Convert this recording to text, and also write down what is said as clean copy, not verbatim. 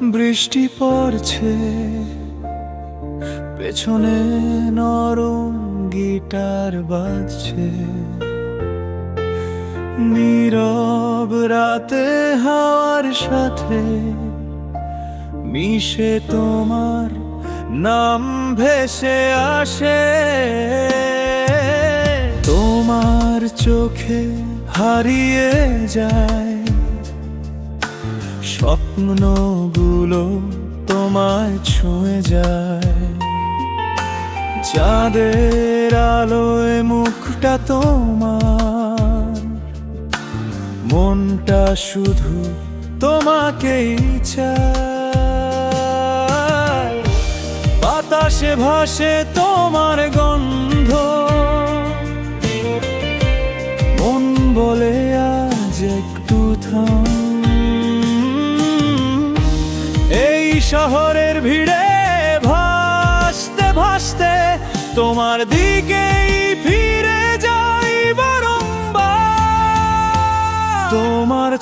বৃষ্টি পড়ছে, পেছনে নরম গিটার বাজছে, নীরব রাতে হাওয়ার সাথে মিশে তোমার নাম ভেসে আসে। তোমার চোখে হারিয়ে যায় স্বপ্নগুলো, তোমায় ছুঁয়ে যায়। চাঁদের আলোয় মুখটা তোমার, মনটা শুধু তোমাকেই চায়। বাতাসে ভাসে তোমার গন্ধ, মন বলে আজ একটু থাম। এই শহরের ভিড়ে ভাসতে ভাসতে তোমার দিকেই ফিরে যাই বারংবার। তোমার